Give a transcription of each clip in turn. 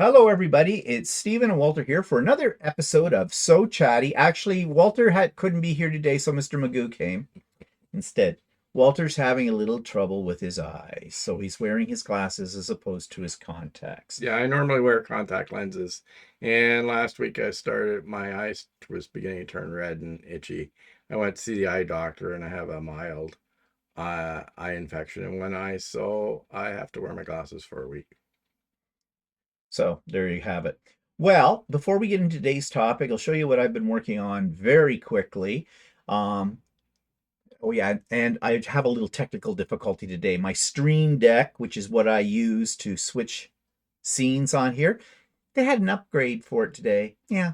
Hello, everybody. It's Stephen and Walter here for another episode of So Chatty. Actually, Walter couldn't be here today, so Mr. Magoo came instead. Walter's having a little trouble with his eyes, so he's wearing his glasses as opposed to his contacts. Yeah, I normally wear contact lenses. And last week my eyes was beginning to turn red and itchy. I went to see the eye doctor and I have a mild eye infection in one eye, so I have to wear my glasses for a week. So there you have it. Well, before we get into today's topic, I'll show you what I've been working on very quickly. Um, Oh yeah, and I have a little technical difficulty today. My Stream Deck, which is what I use to switch scenes on here, they had an upgrade for it today. Yeah,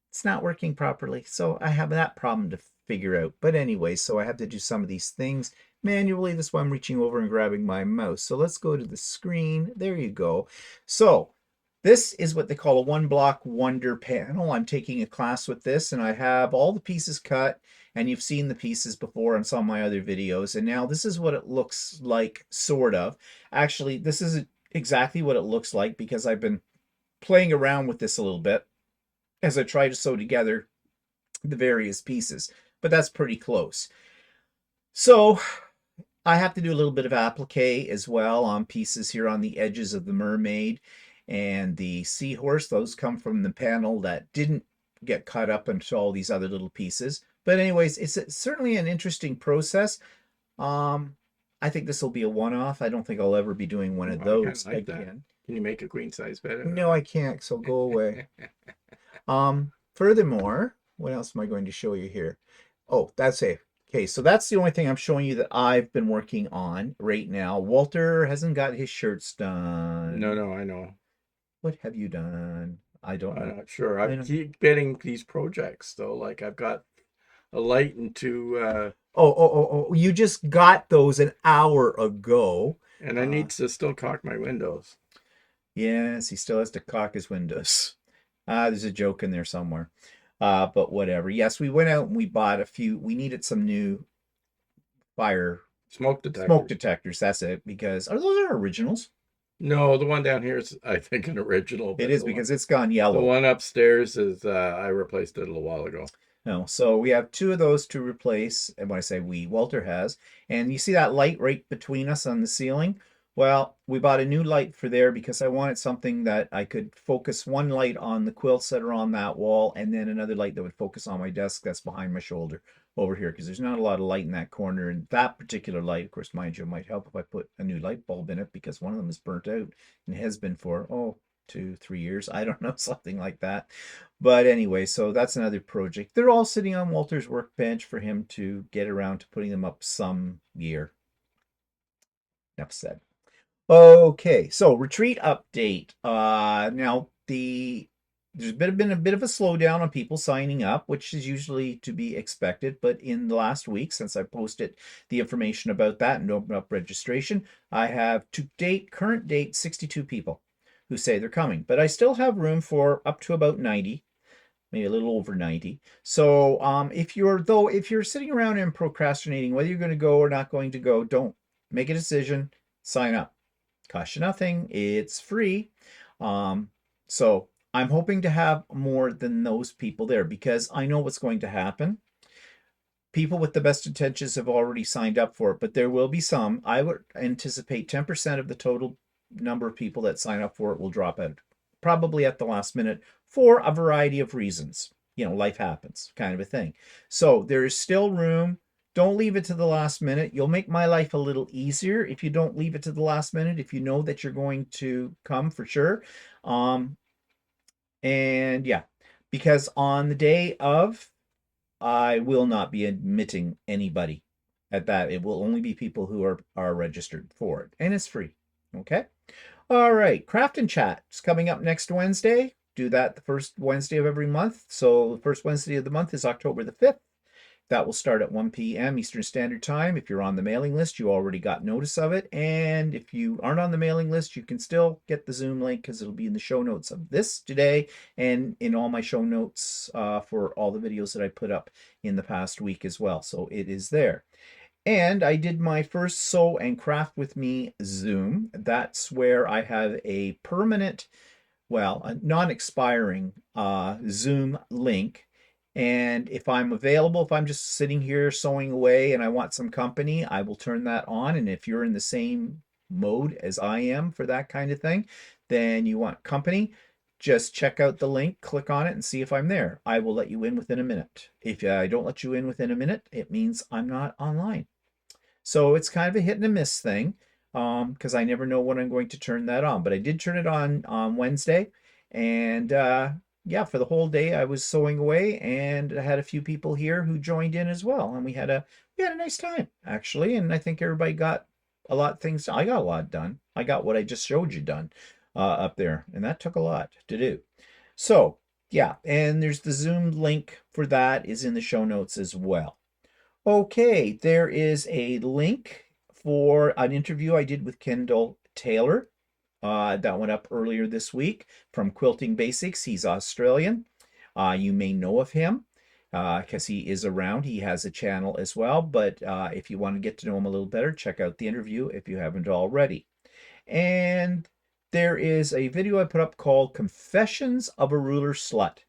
it's not working properly. So I have that problem to figure out. But anyway, so I have to do some of these things manually. That's why I'm reaching over and grabbing my mouse. So let's go to the screen. There you go. So this is what they call a one block wonder panel. I'm taking a class with this and I have all the pieces cut, and you've seen the pieces before on some of my other videos. And now this is what it looks like, sort of. Actually, this isn't exactly what it looks like because I've been playing around with this a little bit as I try to sew together the various pieces, but that's pretty close. So I have to do a little bit of applique as well on pieces here on the edges of the mermaid and the seahorse. Those come from the panel that didn't get cut up into all these other little pieces. But anyways, it's certainly an interesting process. I think this will be a one-off. I don't think I'll ever be doing one of I kind those of like that. again. Can you make a queen size bed? No, I can't, so go away. Furthermore, what else am I going to show you here? Oh, that's it. Okay, so that's the only thing I'm showing you that I've been working on right now. Walter hasn't got his shirts done. No, I know. What have you done? I don't I'm know. not sure. I I know. keep getting these projects though. Like I've got a light into Oh, you just got those an hour ago. and I Uh, need to still caulk my windows. yes, he still has to caulk his windows. There's a joke in there somewhere. But whatever. Yes, we went out and we bought a few. We needed some new fire Smoke smoke detectors. detectors. That's it. Because are those our originals? No, the one down here is, I think, an original, It but is because it's gone the yellow. one upstairs is I replaced it a little while ago. No, so we have two of those to replace. And when I say we, Walter has. And you see that light right between us on the ceiling? Well, we bought a new light for there because I wanted something that I could focus one light on the quilts that are on that wall and then another light that would focus on my desk that's behind my shoulder over here because there's not a lot of light in that corner. And that particular light, of course, mind you, might help if I put a new light bulb in it because one of them is burnt out and has been for, 2, 3 years. I don't know, something like that. But anyway, so that's another project. They're all sitting on Walter's workbench for him to get around to putting them up some year. Enough said. Okay, so retreat update. Now there's been a bit of a slowdown on people signing up, which is usually to be expected. But in the last week, since I posted the information about that and opened up registration, I have current date, 62 people who say they're coming. But I still have room for up to about 90, maybe a little over 90. So if you're sitting around and procrastinating whether you're going to go or not going to go, don't make a decision. Sign up. Costs you nothing. It's free. So I'm hoping to have more than those people there because I know what's going to happen. People with the best intentions have already signed up for it, but there will be some. I would anticipate 10% of the total number of people that sign up for it will drop out, probably at the last minute for a variety of reasons. Life happens, kind of a thing. So there is still room. Don't leave it to the last minute. You'll make my life a little easier if you don't leave it to the last minute, if you know that you're going to come for sure. And yeah, because on the day of, I will not be admitting anybody at that. It will only be people who are registered for it, and it's free. Okay. All right. Craft and Chat is coming up next Wednesday. Do that the first Wednesday of every month. So the first Wednesday of the month is October the 5th. That will start at 1 p.m. Eastern Standard Time. If you're on the mailing list, you already got notice of it. And if you aren't on the mailing list, you can still get the Zoom link because it'll be in the show notes of this today and in all my show notes for all the videos that I put up in the past week as well. So it is there. And I did my first Sew and Craft with Me Zoom. That's where I have a permanent well, a non-expiring Zoom link. And if I'm available, if I'm just sitting here sewing away and I want some company, I will turn that on. And if you're in the same mode as I am for that kind of thing, then you want company, just check out the link, click on it, and see if I'm there. I will let you in within a minute. If I don't let you in within a minute, it means I'm not online. So it's kind of a hit and a miss thing, because I never know when I'm going to turn that on. But I did turn it on Wednesday, and yeah, for the whole day I was sewing away, and I had a few people here who joined in as well, and we had a nice time actually, and I think everybody got a lot of things. I got a lot done. I got what I just showed you done up there, and that took a lot to do. So yeah, and there's the Zoom link for that is in the show notes as well. Okay, there is a link for an interview I did with Kendall Taylor. That went up earlier this week from Quilting Basics. He's Australian. You may know of him because he is around. He has a channel as well. But if you want to get to know him a little better, check out the interview if you haven't already. And there is a video I put up called Confessions of a Ruler Slut.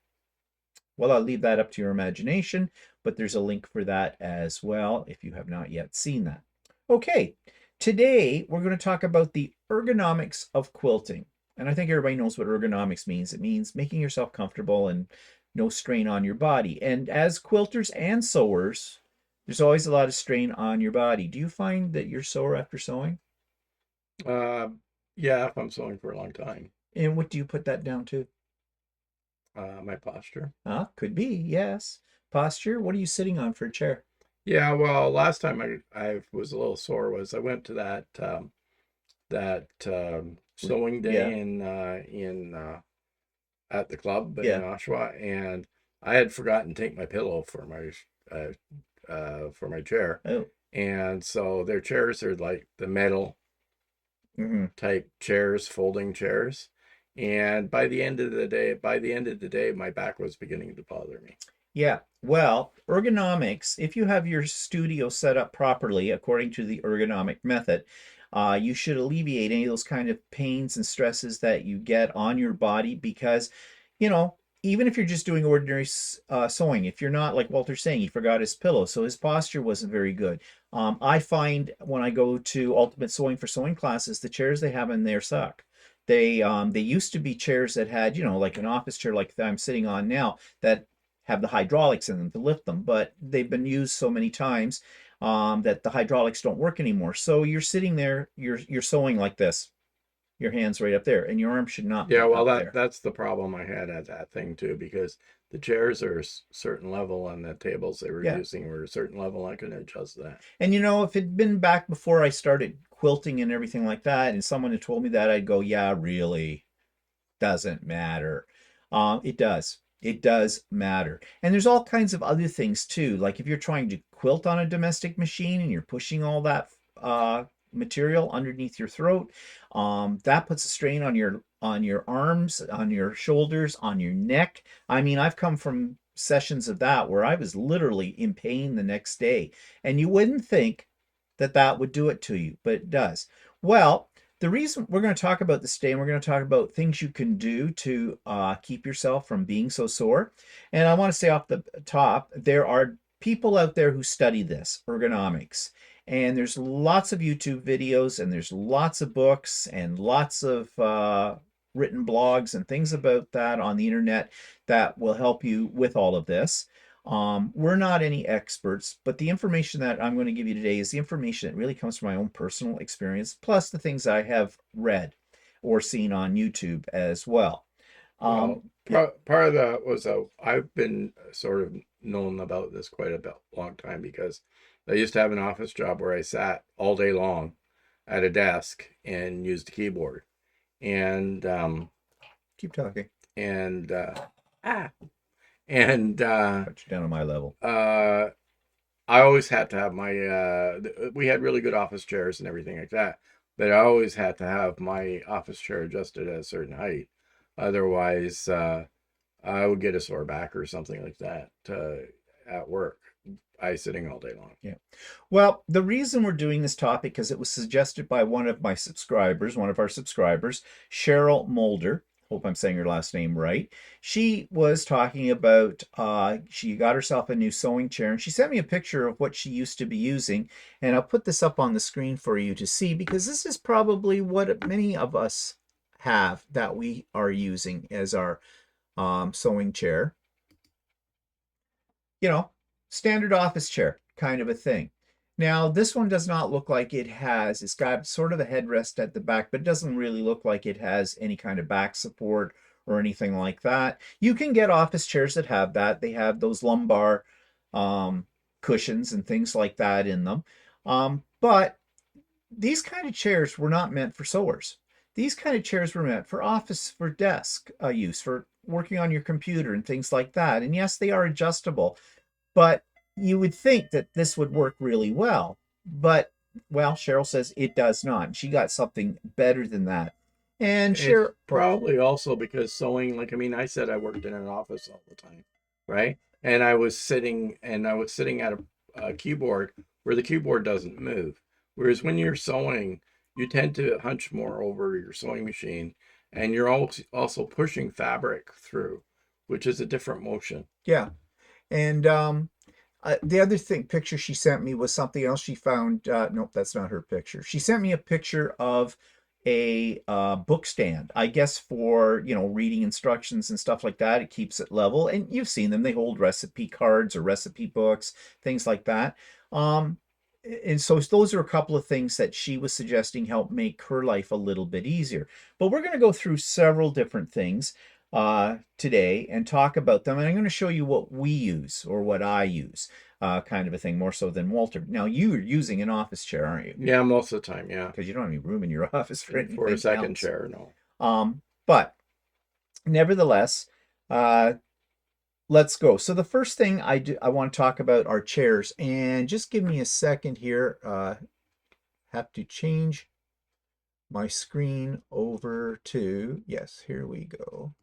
Well, I'll leave that up to your imagination, but there's a link for that as well if you have not yet seen that. Okay, today we're going to talk about the ergonomics of quilting. And I think everybody knows what ergonomics means. It means making yourself comfortable and no strain on your body. And as quilters and sewers, there's always a lot of strain on your body. Do you find that you're sore after sewing? Uh, yeah, if I'm sewing for a long time. And what do you put that down to? My posture. Could be, yes. Posture. What are you sitting on for a chair? Yeah, well, last time I was a little sore was I went to that sewing Yeah, day in at the club in yeah. Oshawa, and I had forgotten to take my pillow for my chair, Oh. and so their chairs are like the metal Hmm. type chairs, folding chairs. And by the end of the day, my back was beginning to bother me. Yeah. Well, ergonomics, if you have your studio set up properly according to the ergonomic method, you should alleviate any of those kind of pains and stresses that you get on your body because, you know, even if you're just doing ordinary sewing, if you're not, like Walter's saying, he forgot his pillow, so his posture wasn't very good. I find when I go to Ultimate Sewing for sewing classes, the chairs they have in there suck. They used to be chairs that had, like an office chair like I'm sitting on now that have the hydraulics in them to lift them, but they've been used so many times that the hydraulics don't work anymore. So you're sitting there, you're sewing like this, your hands right up there, and your arm should not Yeah, be well, up there. that's the problem I had at that thing too, because the chairs are a certain level and the tables they were Yeah. using were a certain level. I couldn't adjust that. And if it'd been back before I started quilting and everything like that, and someone had told me that, I'd go, yeah, really, doesn't matter. It does. It does matter. And there's all kinds of other things too. Like if you're trying to quilt on a domestic machine and you're pushing all that material underneath your throat, that puts a strain on your arms, on your shoulders, on your neck. I mean, I've come from sessions of that where I was literally in pain the next day. And you wouldn't think that that would do it to you, but it does. Well, the reason we're going to talk about this today, and we're going to talk about things you can do to keep yourself from being so sore. And I want to say off the top, there are people out there who study this, ergonomics. And there's lots of YouTube videos, and there's lots of books, and lots of written blogs and things about that on the internet that will help you with all of this. We're not any experts, but the information that I'm going to give you today is the information that really comes from my own personal experience, plus the things I have read or seen on YouTube as well. Well, Yeah, part of that was I've been sort of known about this quite a bit, long time because I used to have an office job where I sat all day long at a desk and used a keyboard, and keep talking. and ah and Put you down on my level. uh I always had to have my we had really good office chairs and everything like that, but I always had to have my office chair adjusted at a certain height. Otherwise, I would get a sore back or something like that at work. I sitting all day long. Yeah. Well, the reason we're doing this topic because it was suggested by one of our subscribers, Cheryl Mulder, hope I'm saying her last name right. She was talking about she got herself a new sewing chair, and she sent me a picture of what she used to be using. And I'll put this up on the screen for you to see, because this is probably what many of us have that we are using as our sewing chair. You know, standard office chair kind of a thing. Now, this one does not look like it's got sort of a headrest at the back, but it doesn't really look like it has any kind of back support or anything like that. You can get office chairs that have that. They have those lumbar cushions and things like that in them. But these kind of chairs were not meant for sewers. These kind of chairs were meant for office, for desk use, for working on your computer and things like that. And yes, they are adjustable, but you would think that this would work really well. But, well, Cheryl says it does not. She got something better than that. And It's Cheryl, probably also because sewing, like, I mean, I said I worked in an office all the time, right? And I was sitting at a keyboard where the keyboard doesn't move. Whereas when you're sewing, you tend to hunch more over your sewing machine, and you're also pushing fabric through, which is a different motion. yeah. And the other picture she sent me was something else she found. Nope, that's not her picture. She sent me a picture of a book stand, I guess for, reading instructions and stuff like that. It keeps it level. And you've seen them. They hold recipe cards or recipe books, things like that. And so those are a couple of things that she was suggesting help make her life a little bit easier. But we're going to go through several different things today and talk about them. And I'm going to show you what we use, or what I use, kind of a thing, more so than Walter. Now, you're using an office chair, aren't you? Yeah, most of the time, yeah. Because you don't have any room in your office for anything For a second else. chair, no. But nevertheless, let's go. So the first thing I want to talk about are chairs. And just give me a second here. Have to change my screen over to, yes, here we go.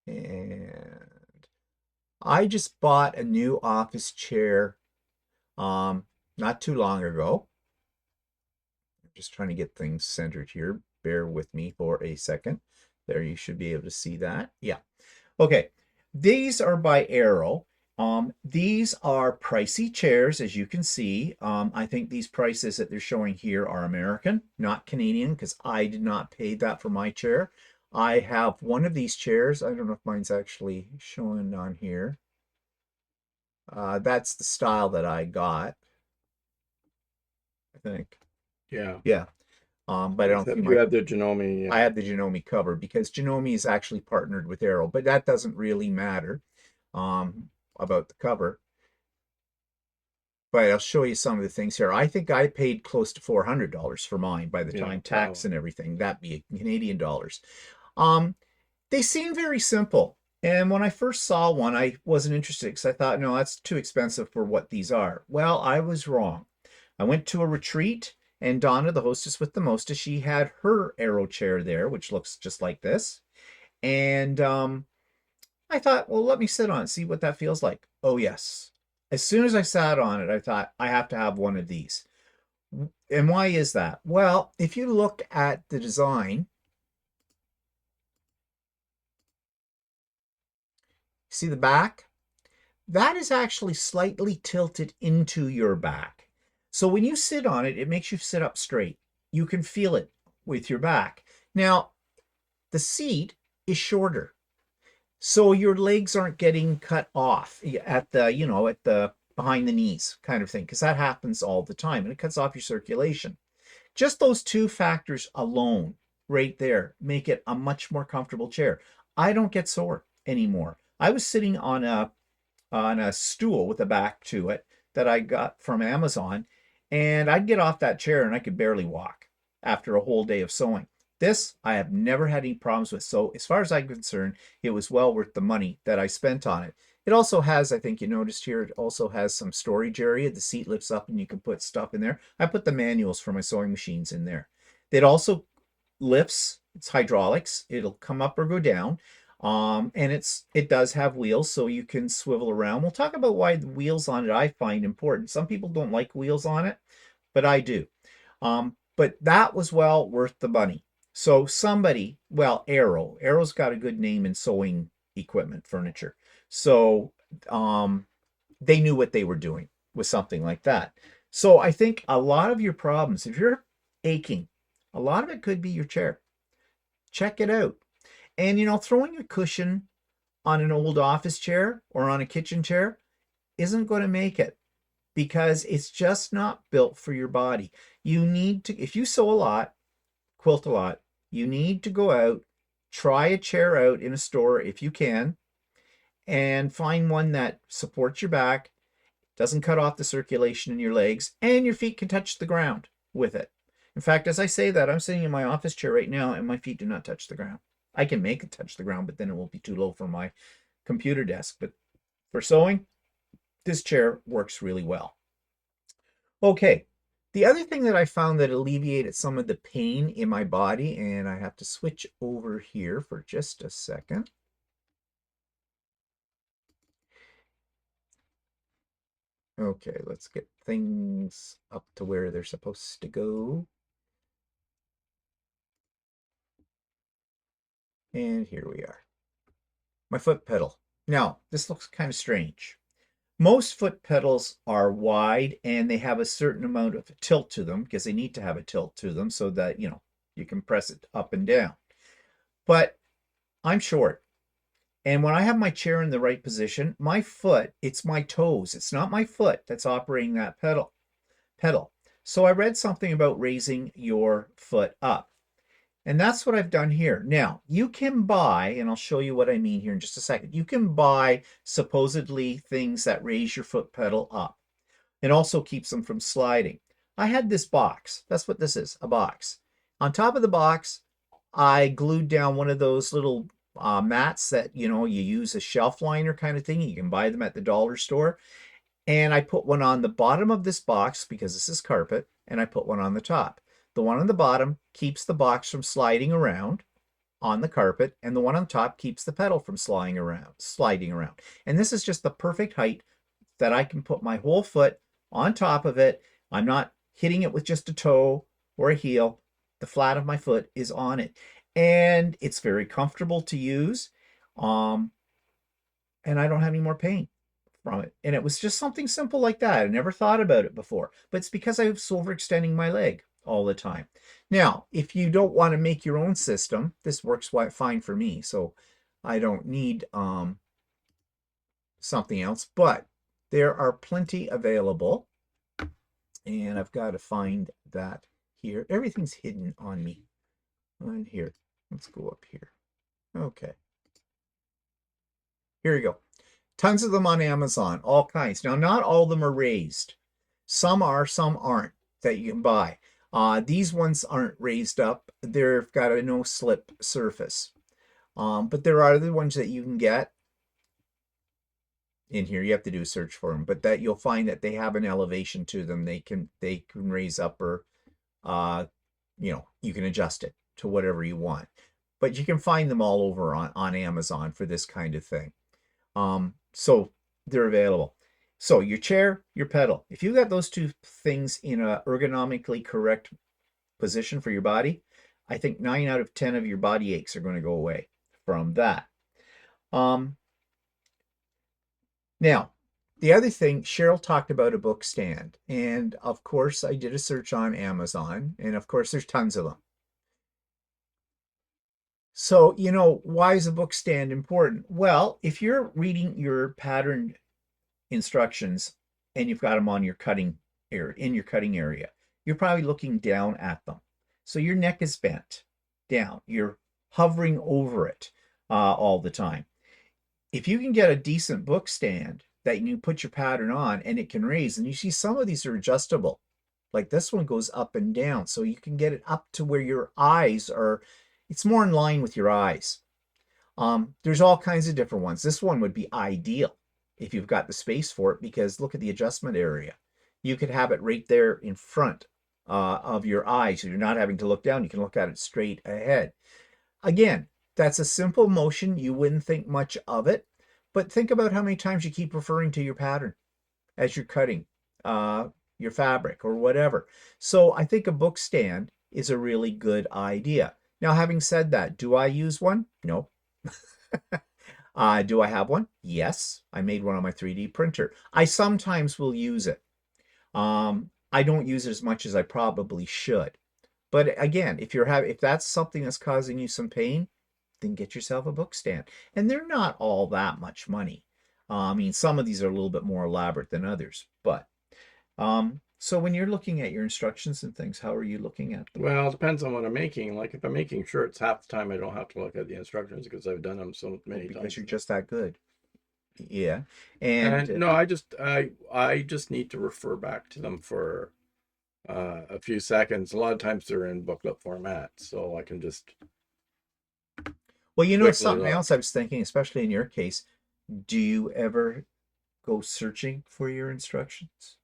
And I just bought a new office chair not too long ago. I'm just trying to get things centered here. Bear with me for a second. There, you should be able to see that. Yeah. Okay. These are by Arrow. These are pricey chairs, as you can see. I think these prices that they're showing here are American, not Canadian, because I did not pay that for my chair. I have one of these chairs. I don't know if mine's actually showing on here. That's the style that I got, I think. Yeah. Yeah. But I don't Except think you have the Janome. I have the Janome cover, because Janome is actually partnered with Arrow, but that doesn't really matter about the cover. But I'll show you some of the things here. I think I paid close to $400 for mine by the time tax and everything, that be Canadian dollars. They seem very simple. And when I first saw one, I wasn't interested, because I thought, no, that's too expensive for what these are. Well, I was wrong. I went to a retreat, and Donna, the hostess with the mostest, she had her Arrow chair there, which looks just like this. And I thought, well, let me sit on it, see what that feels like. Oh, yes. As soon as I sat on it, I thought, I have to have one of these. And why is that? Well, if you look at the design, see the back? That is actually slightly tilted into your back. So when you sit on it, it makes you sit up straight. You can feel it with your back. Now, the seat is shorter, so your legs aren't getting cut off at the, at the behind the knees kind of thing, because that happens all the time, and it cuts off your circulation. Just those two factors alone right there make it a much more comfortable chair. I don't get sore anymore. I was sitting on a stool with a back to it that I got from Amazon, and I'd get off that chair and I could barely walk after a whole day of sewing. This I have never had any problems with. So as far as I'm concerned, it was well worth the money that I spent on it. It also has, I think you noticed here, it also has some storage area. The seat lifts up and you can put stuff in there. I put the manuals for my sewing machines in there. It also lifts, it's hydraulics. It'll come up or go down. And it does have wheels, so you can swivel around. We'll talk about why the wheels on it I find important. Some people don't like wheels on it, but I do. But that was well worth the money. So somebody, well, Arrow's got a good name in sewing equipment, furniture. So they knew what they were doing with something like that. So I think a lot of your problems, if you're aching, a lot of it could be your chair. Check it out. And throwing a cushion on an old office chair or on a kitchen chair isn't going to make it, because it's just not built for your body. You need to, if you sew a lot, quilt a lot, you need to go out, try a chair out in a store if you can, and find one that supports your back, doesn't cut off the circulation in your legs, and your feet can touch the ground with it. In fact, as I say that, I'm sitting in my office chair right now and my feet do not touch the ground. I can make it touch the ground, but then it will be too low for my computer desk. But for sewing, this chair works really well. Okay, the other thing that I found that alleviated some of the pain in my body, and I have to switch over here for just a second. Okay, let's get things up to where they're supposed to go. And here we are. My foot pedal. Now, this looks kind of strange. Most foot pedals are wide and they have a certain amount of tilt to them, because they need to have a tilt to them so that, you can press it up and down. But I'm short. And when I have my chair in the right position, my foot, it's my toes. It's not my foot that's operating that pedal. So I read something about raising your foot up. And that's what I've done here. Now, you can buy, and I'll show you what I mean here in just a second. You can buy supposedly things that raise your foot pedal up and also keeps them from sliding. I had this box. That's what this is, a box. On top of the box, I glued down one of those little mats that, you use a shelf liner kind of thing. You can buy them at the dollar store. And I put one on the bottom of this box because this is carpet, and I put one on the top. The one on the bottom keeps the box from sliding around on the carpet, and the one on top keeps the pedal from sliding around. And this is just the perfect height that I can put my whole foot on top of it. I'm not hitting it with just a toe or a heel. The flat of my foot is on it. And it's very comfortable to use. And I don't have any more pain from it. And it was just something simple like that. I never thought about it before, but it's because I was overextending my leg all the time. Now, if you don't want to make your own system, this works fine for me. So I don't need something else, but there are plenty available. And I've got to find that here. Everything's hidden on me. On here. Let's go up here. Okay. Here we go. Tons of them on Amazon, all kinds. Now, not all of them are raised. Some are, some aren't, that you can buy. These ones aren't raised up. They've got a no-slip surface. But there are other ones that you can get in here. You have to do a search for them, but that you'll find that they have an elevation to them. They can raise up, or you can adjust it to whatever you want. But you can find them all over on Amazon for this kind of thing. So they're available. So your chair, your pedal, if you got those two things in a ergonomically correct position for your body, I think 9 out of 10 of your body aches are going to go away from that. Now, the other thing, Cheryl talked about a book stand, and of course I did a search on Amazon, and of course there's tons of them. So, why is a book stand important? Well, if you're reading your pattern instructions and you've got them on your cutting area, in your cutting area, you're probably looking down at them. So your neck is bent down. You're hovering over it all the time. If you can get a decent book stand that you put your pattern on and it can raise, and you see some of these are adjustable. Like this one goes up and down, so you can get it up to where your eyes are. It's more in line with your eyes. There's all kinds of different ones. This one would be ideal if you've got the space for it, because look at the adjustment area. You could have it right there in front of your eyes, so you're not having to look down. You can look at it straight ahead. Again, that's a simple motion. You wouldn't think much of it, but think about how many times you keep referring to your pattern as you're cutting. your fabric or whatever. So I think a book stand is a really good idea. Now, having said that, do I use one? No. Do I have one? Yes. I made one on my 3D printer. I sometimes will use it. I don't use it as much as I probably should. But again, if that's something that's causing you some pain, then get yourself a book stand. And they're not all that much money. I mean, some of these are a little bit more elaborate than others, but so when you're looking at your instructions and things, how are you looking at them? Well, it depends on what I'm making. Like if I'm making shirts, half the time I don't have to look at the instructions because I've done them so many Because times. you're just that good. Yeah. And And no, I just need to refer back to them for a few seconds. A lot of times they're in booklet format, so I can just well, you know, quickly something else look. I was thinking, especially in your case, do you ever go searching for your instructions?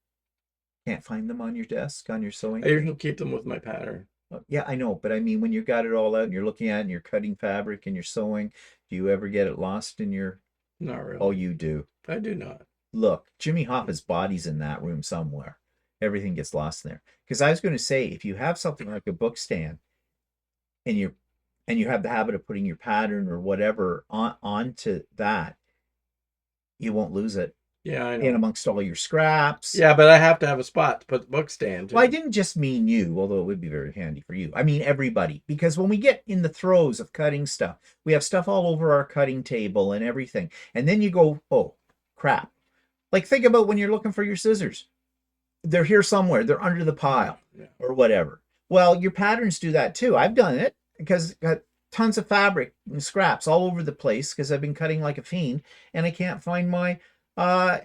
Can't find them on your desk, on your sewing I table? usually keep them with my pattern. Yeah, I know, but I mean, when you got it all out and you're looking at it and you're cutting fabric and you're sewing, do you ever get it lost in your... Not Oh, really. you do. I do not. Look, Jimmy Hoffa's body's in that room somewhere. Everything gets lost in there. Because I was going to say, if you have something like a book stand and you have the habit of putting your pattern or whatever onto that, you won't lose it Yeah, I in know. amongst all your scraps. Yeah, but I have to have a spot to put the book stand Well, I in. didn't just mean you, although it would be very handy for you. I mean everybody, because when we get in the throes of cutting stuff, we have stuff all over our cutting table and everything. And then you go, oh, crap. Like think about when you're looking for your scissors. They're here somewhere. They're under the Yeah, pile yeah. or whatever. Well, your patterns do that too. I've done it because I've got tons of fabric and scraps all over the place because I've been cutting like a fiend and I can't find my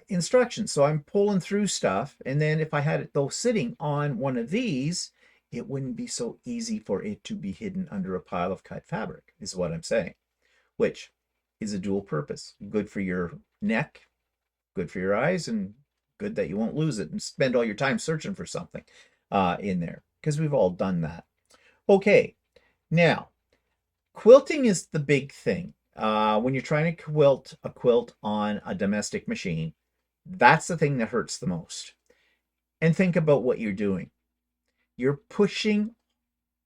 instructions. So I'm pulling through stuff. And then if I had it though sitting on one of these, it wouldn't be so easy for it to be hidden under a pile of cut fabric, is what I'm saying, which is a dual purpose. Good for your neck, good for your eyes, and good that you won't lose it and spend all your time searching for something in there, because we've all done that. Okay, now quilting is the big thing. When you're trying to quilt a quilt on a domestic machine, that's the thing that hurts the most. And think about what you're doing. You're pushing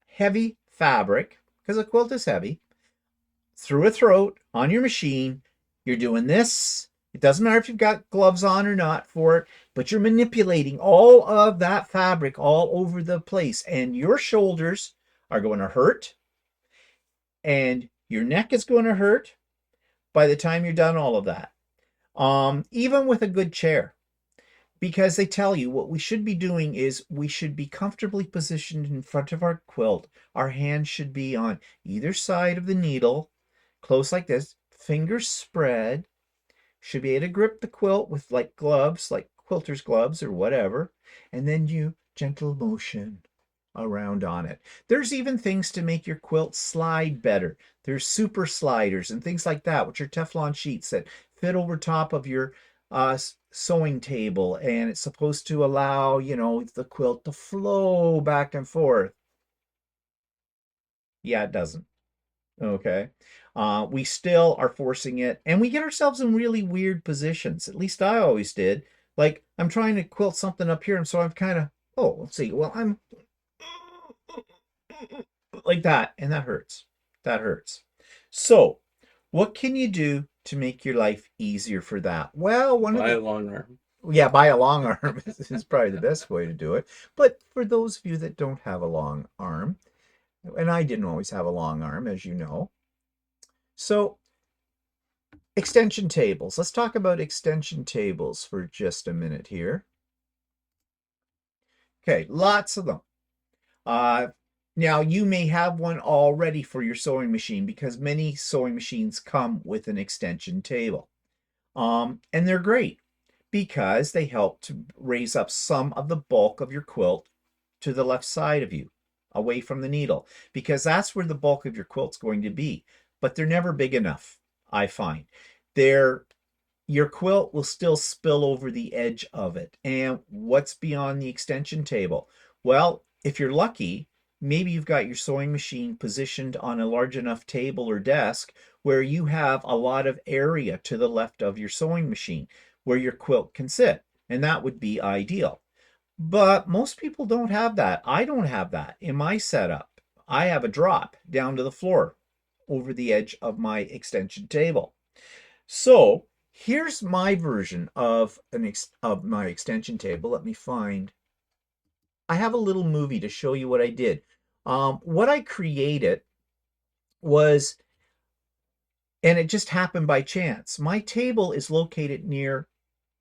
heavy fabric, because a quilt is heavy, through a throat on your machine. You're doing this. It doesn't matter if you've got gloves on or not for it, but you're manipulating all of that fabric all over the place. And your shoulders are going to hurt, and your neck is going to hurt by the time you're done all of that. Even with a good chair, because they tell you what we should be doing is we should be comfortably positioned in front of our quilt. Our hands should be on either side of the needle, close like this, fingers spread, should be able to grip the quilt with like gloves, like quilter's gloves or whatever, and then you gentle motion around on it. There's even things to make your quilt slide better. There's super sliders and things like that, which are Teflon sheets that fit over top of your sewing table, and it's supposed to allow, you know, the quilt to flow back and forth. Yeah, it doesn't. Okay. We still are forcing it, and we get ourselves in really weird positions. At least I always did. Like I'm trying to quilt something up here, and so I'm kind of, oh, let's see. Well, I'm like that, and that hurts. That hurts. So, what can you do to make your life easier for that? Well, one of Buy a the long arm. yeah, buy a long arm is probably the best way to do it. But for those of you that don't have a long arm, and I didn't always have a long arm, as you know, so extension tables. Let's talk about extension tables for just a minute here. Okay, lots of them. Now, you may have one already for your sewing machine because many sewing machines come with an extension table. And they're great because they help to raise up some of the bulk of your quilt to the left side of you, away from the needle, because that's where the bulk of your quilt's going to be. But they're never big enough, I find. They're Your quilt will still spill over the edge of it. And what's beyond the extension table? Well, if you're lucky, maybe you've got your sewing machine positioned on a large enough table or desk where you have a lot of area to the left of your sewing machine where your quilt can sit. And that would be ideal. But most people don't have that. I don't have that in my setup. I have a drop down to the floor over the edge of my extension table. So here's my version of of my extension table. Let me find. I have a little movie to show you what I did. What I created was, and it just happened by chance. My table is located near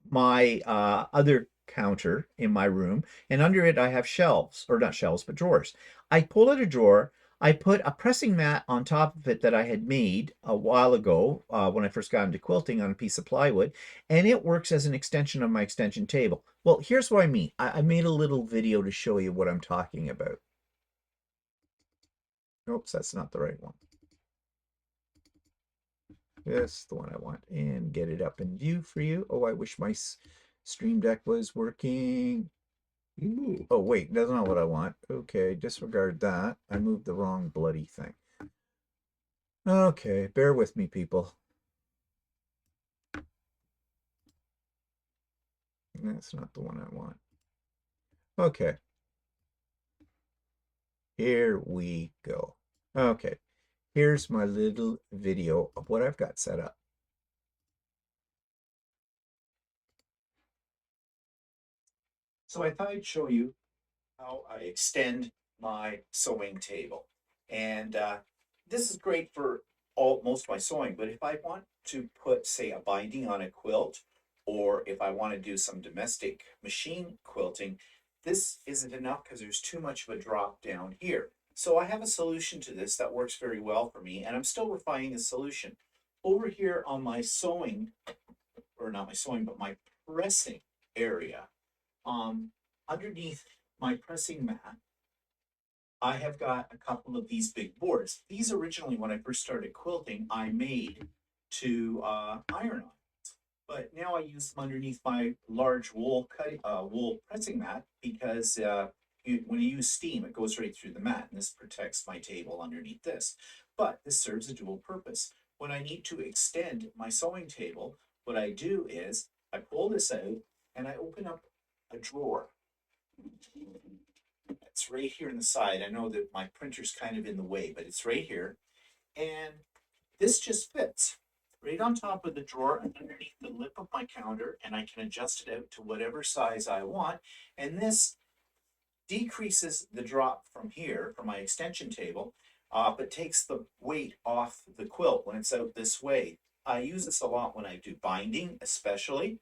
my other counter in my room, and under it I have shelves, or not shelves, but drawers. I pull out a drawer. I put a pressing mat on top of it that I had made a while ago when I first got into quilting on a piece of plywood, and it works as an extension of my extension table. Well, here's what I mean. I made a little video to show you what I'm talking about. Oops, that's not the right one. That's the one I want, and get it up in view for you. Oh, I wish my Stream Deck was working. Ooh. Oh, wait, that's not what I want. Okay, disregard that. I moved the wrong bloody thing. Okay, bear with me, people. That's not the one I want. Okay. Here we go. Okay, here's my little video of what I've got set up. So I thought I'd show you how I extend my sewing table. And this is great for most of my sewing, but if I want to put, say, a binding on a quilt, or if I want to do some domestic machine quilting, this isn't enough because there's too much of a drop down here. So I have a solution to this that works very well for me, and I'm still refining the solution. Over here on my sewing, or not my sewing, but my pressing area, underneath my pressing mat, I have got a couple of these big boards. These originally, when I first started quilting, I made to iron on. But now I use them underneath my large wool pressing mat because when you use steam, it goes right through the mat, and this protects my table underneath this. But this serves a dual purpose. When I need to extend my sewing table, what I do is I pull this out and I open up a drawer. It's right here in the side. I know that my printer's kind of in the way, but it's right here. And this just fits right on top of the drawer and underneath the lip of my counter, and I can adjust it out to whatever size I want. And this decreases the drop from here, from my extension table, but takes the weight off the quilt when it's out this way. I use this a lot when I do binding, especially.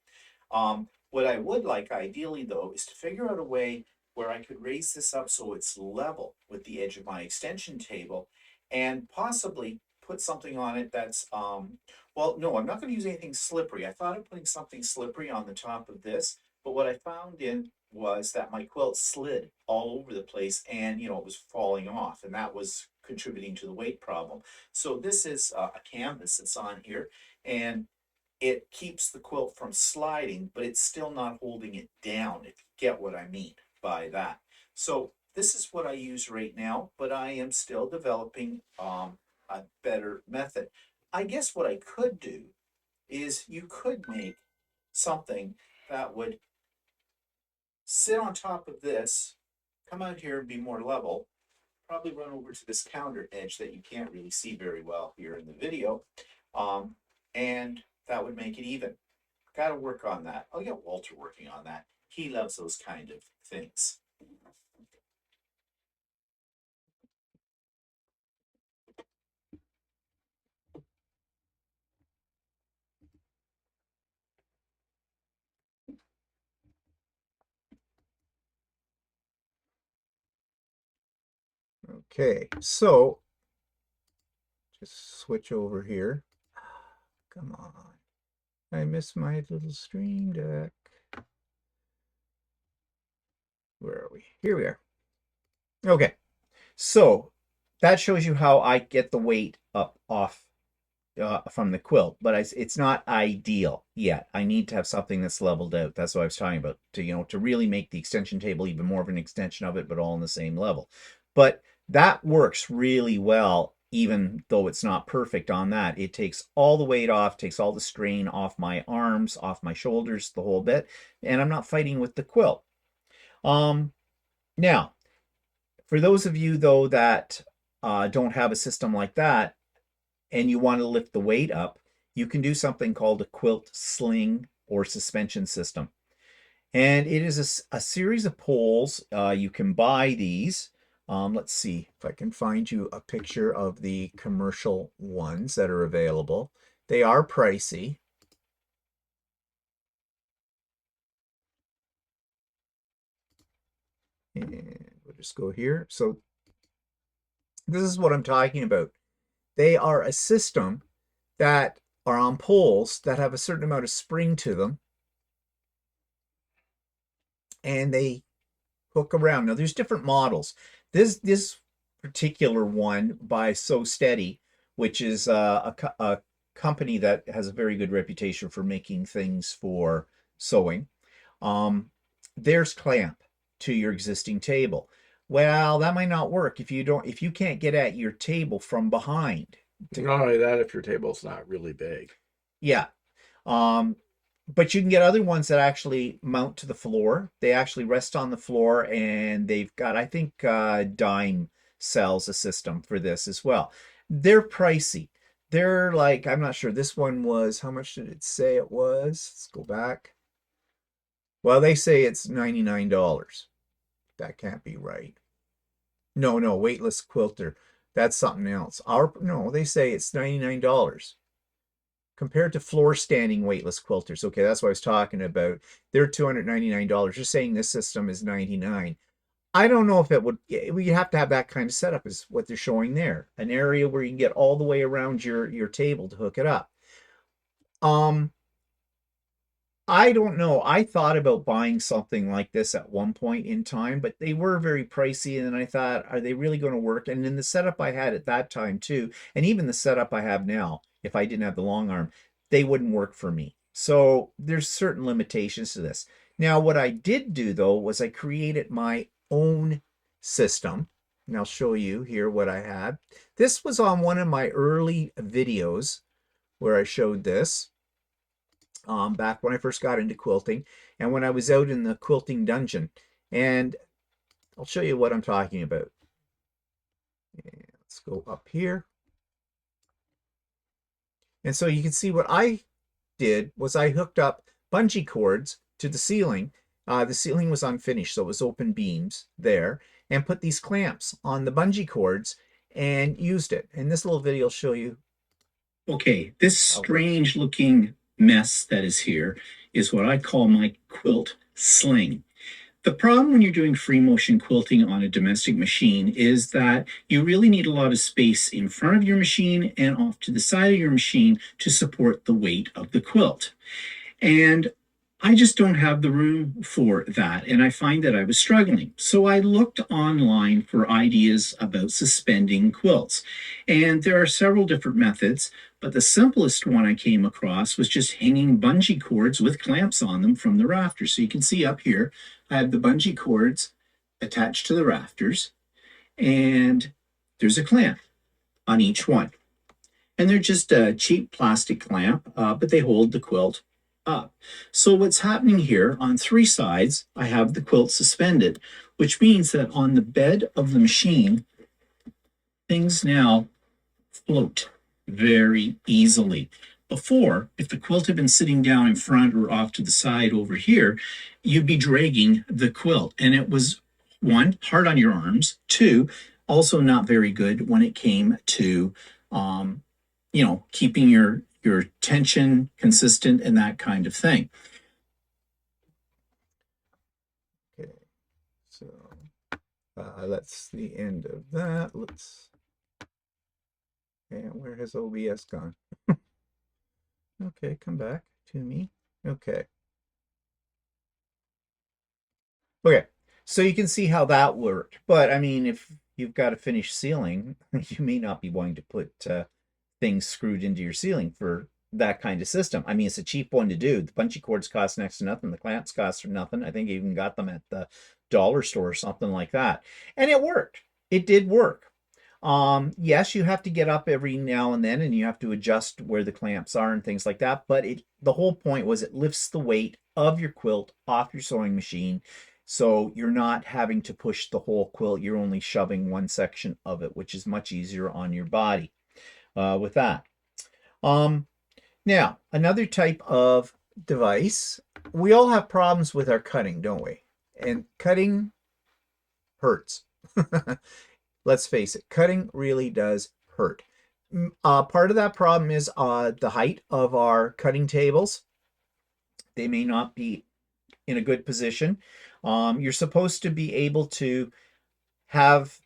What I would like ideally though is to figure out a way where I could raise this up so it's level with the edge of my extension table, and possibly put something on it that's, well, no, I'm not going to use anything slippery. I thought of putting something slippery on the top of this, but what I found in was that my quilt slid all over the place, and it was falling off, and that was contributing to the weight problem. So this is a canvas that's on here, and it keeps the quilt from sliding, but it's still not holding it down, if you get what I mean by that. So this is what I use right now, but I am still developing a better method. I guess what I could do is you could make something that would sit on top of this, come out here and be more level, probably run over to this counter edge that you can't really see very well here in the video, and that would make it even. Got to work on that. I'll get Walter working on that. He loves those kind of things. Okay, so just switch over here. Come on. I miss my little stream deck. Where are we? Here we are. Okay, so that shows you how I get the weight up off from the quilt, but it's not ideal yet. I need to have something that's leveled out. That's what I was talking about, to really make the extension table even more of an extension of it, but all on the same level. But that works really well, even though it's not perfect on that. It takes all the weight off, takes all the strain off my arms, off my shoulders, the whole bit, and I'm not fighting with the quilt. Um, Now, for those of you though that don't have a system like that and you want to lift the weight up, you can do something called a quilt sling or suspension system. And it is a series of poles. You can buy these. Let's see if I can find you a picture of the commercial ones that are available. They are pricey. And we'll just go here. So this is what I'm talking about. They are a system that are on poles that have a certain amount of spring to them, and they hook around. Now there's different models. This particular one by So Steady, which is a company that has a very good reputation for making things for sewing. There's clamp to your existing table. Well, that might not work if you can't get at your table from behind. Not only that, if your table's not really big. Yeah. Um, but you can get other ones that actually mount to the floor. They actually rest on the floor, and they've got, I think, Dime sells a system for this as well. They're pricey. They're like, I'm not sure. This one was, how much did it say it was? Let's go back. Well, they say it's $99. That can't be right. No, weightless quilter. That's something else. No, they say it's $99 compared to floor standing weightless quilters. Okay, that's what I was talking about. They're $299. You're saying this system is $99. I don't know if it would, you have to have that kind of setup is what they're showing there. An area where you can get all the way around your table to hook it up. Um, I don't know. I thought about buying something like this at one point in time, but they were very pricey. And then I thought, are they really going to work? And in the setup I had at that time too, and even the setup I have now, if I didn't have the long arm, they wouldn't work for me. So there's certain limitations to this. Now, what I did do though was I created my own system. And I'll show you here what I had. This was on one of my early videos where I showed this back when I first got into quilting and when I was out in the quilting dungeon. And I'll show you what I'm talking about. And let's go up here. And so you can see what I did was I hooked up bungee cords to the ceiling. The ceiling was unfinished, so it was open beams there, and put these clamps on the bungee cords and used it. And this little video will show you. Okay, this strange looking mess that is here is what I call my quilt sling. The problem when you're doing free motion quilting on a domestic machine is that you really need a lot of space in front of your machine and off to the side of your machine to support the weight of the quilt. And I just don't have the room for that. And I find that I was struggling. So I looked online for ideas about suspending quilts. And there are several different methods, but the simplest one I came across was just hanging bungee cords with clamps on them from the rafters. So you can see up here, I have the bungee cords attached to the rafters, and there's a clamp on each one. And they're just a cheap plastic clamp, but they hold the quilt up. So what's happening here on three sides, I have the quilt suspended, which means that on the bed of the machine, things now float very easily. Before, if the quilt had been sitting down in front or off to the side over here, you'd be dragging the quilt. And it was, one, hard on your arms. Two, also not very good when it came to, keeping your tension consistent and that kind of thing. Okay, so that's the end of that. And where has OBS gone? Okay, come back to me. Okay. Okay, so you can see how that worked. But I mean, if you've got a finished ceiling, you may not be wanting to put things screwed into your ceiling for that kind of system. I mean, it's a cheap one to do. The bungee cords cost next to nothing. The clamps cost nothing. I think I even got them at the dollar store or something like that. And it worked. It did work. Yes, you have to get up every now and then and you have to adjust where the clamps are and things like that. But the whole point was it lifts the weight of your quilt off your sewing machine. So you're not having to push the whole quilt. You're only shoving one section of it, which is much easier on your body with that. Um, Now, another type of device, we all have problems with our cutting, don't we? And cutting hurts. Let's face it, cutting really does hurt. Part of that problem is the height of our cutting tables. They may not be in a good position. You're supposed to be able to have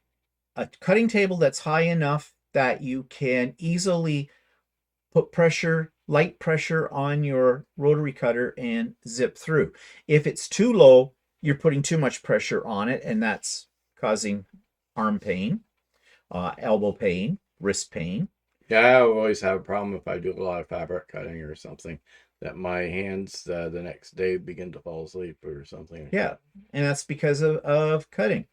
a cutting table that's high enough that you can easily put pressure, light pressure on your rotary cutter and zip through. If it's too low, you're putting too much pressure on it, and that's causing arm pain, elbow pain, wrist pain. Yeah, I always have a problem if I do a lot of fabric cutting or something, that my hands the next day begin to fall asleep or something like Yeah, that. and that's because of cutting.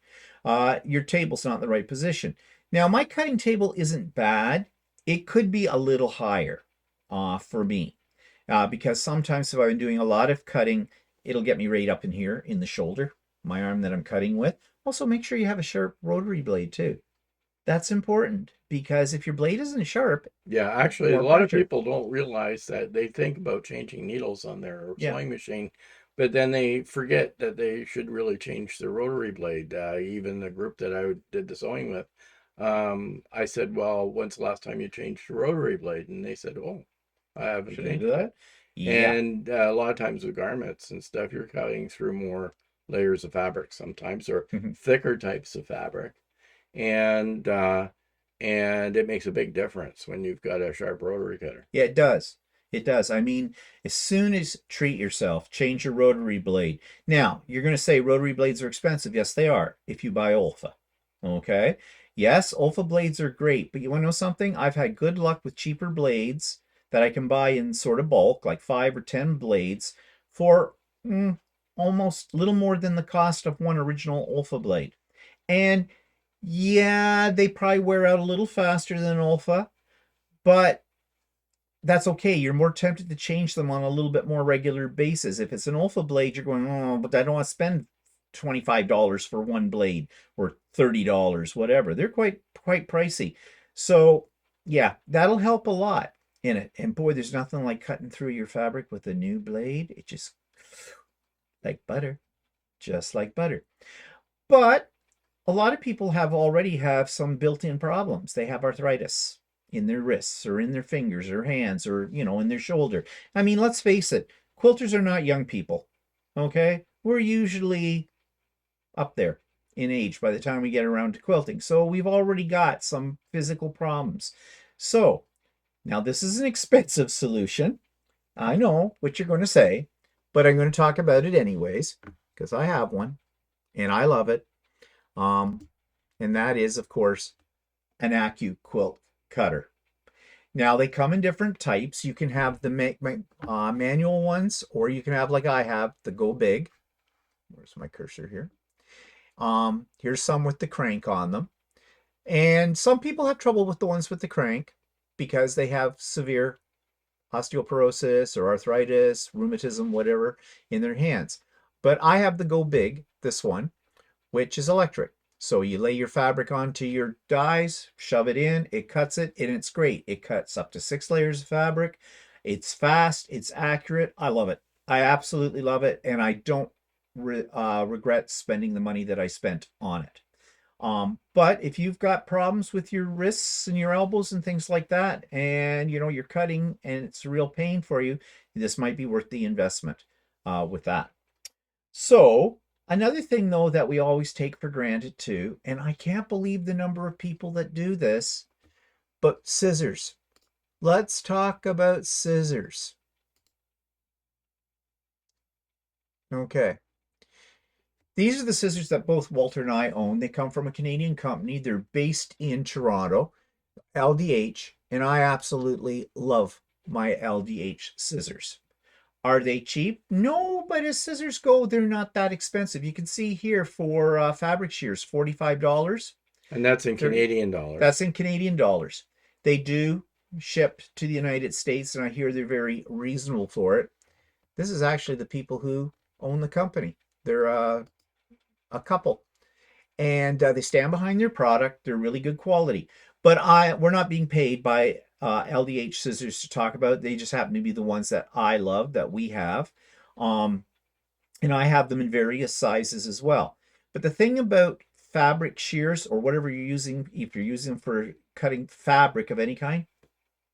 Your table's not in the right position. Now, my cutting table isn't bad. It could be a little higher for me because sometimes if I've been doing a lot of cutting, it'll get me right up in here in the shoulder, my arm that I'm cutting with. Also, make sure you have a sharp rotary blade too. That's important because if your blade isn't sharp, Yeah, actually, a more lot of pressure. people don't realize that they think about changing needles on their Yeah, sewing machine, but then they forget that they should really change the rotary blade. Even the group that I did the sewing with, I said, "Well, when's the last time you changed the rotary blade?" And they said, "Oh, I haven't should I do changed it." that? Yeah. And a lot of times with garments and stuff, you're cutting through more layers of fabric sometimes, or thicker types of fabric, and it makes a big difference when you've got a sharp rotary cutter. Yeah, it does. It does. I mean, as soon as treat yourself, change your rotary blade. Now, you're going to say rotary blades are expensive. Yes, they are if you buy Olfa. Okay. Yes, Olfa blades are great, but you want to know something? I've had good luck with cheaper blades that I can buy in sort of bulk, like 5 or 10 blades, for almost little more than the cost of one original Olfa blade. And yeah, they probably wear out a little faster than Olfa, but that's okay. You're more tempted to change them on a little bit more regular basis. If it's an Olfa blade, you're going, oh, but I don't want to spend $25 for one blade or $30, whatever. They're quite pricey. So yeah, that'll help a lot in it. And boy, there's nothing like cutting through your fabric with a new blade. It just like butter, just like butter. But a lot of people already have some built-in problems. They have arthritis in their wrists or in their fingers or hands or, in their shoulder. I mean, let's face it, quilters are not young people. Okay? We're usually up there in age by the time we get around to quilting. So we've already got some physical problems. So now this is an expensive solution. I know what you're going to say, but I'm going to talk about it anyways because I have one and I love it. Um, and that is, of course, an quilt cutter. Now they come in different types. You can have the manual ones, or you can have like I have the Go Big. Where's my cursor here? Here's some with the crank on them, and some people have trouble with the ones with the crank because they have severe osteoporosis or arthritis, rheumatism, whatever in their hands. But I have the Go Big, this one, which is electric. So you lay your fabric onto your dies, shove it in, it cuts it, and it's great. It cuts up to 6 layers of fabric. It's fast, it's accurate. I love it. I absolutely love it, and I don't regret spending the money that I spent on it. But if you've got problems with your wrists and your elbows and things like that, and you're cutting and it's a real pain for you, this might be worth the investment with that. So another thing though that we always take for granted too, and I can't believe the number of people that do this, but scissors. Let's talk about scissors. Okay. These are the scissors that both Walter and I own. They come from a Canadian company. They're based in Toronto, LDH, and I absolutely love my LDH scissors. Are they cheap? No, but as scissors go, they're not that expensive. You can see here for fabric shears, $45. And that's in 30, Canadian dollars. that's in Canadian dollars. They do ship to the United States, and I hear they're very reasonable for it. This is actually the people who own the company. They're a couple, and they stand behind their product. They're really good quality. But we're not being paid by LDH scissors to talk about. They just happen to be the ones that I love, that we have. Um, and I have them in various sizes as well. But the thing about fabric shears, or whatever you're using, if you're using them for cutting fabric of any kind,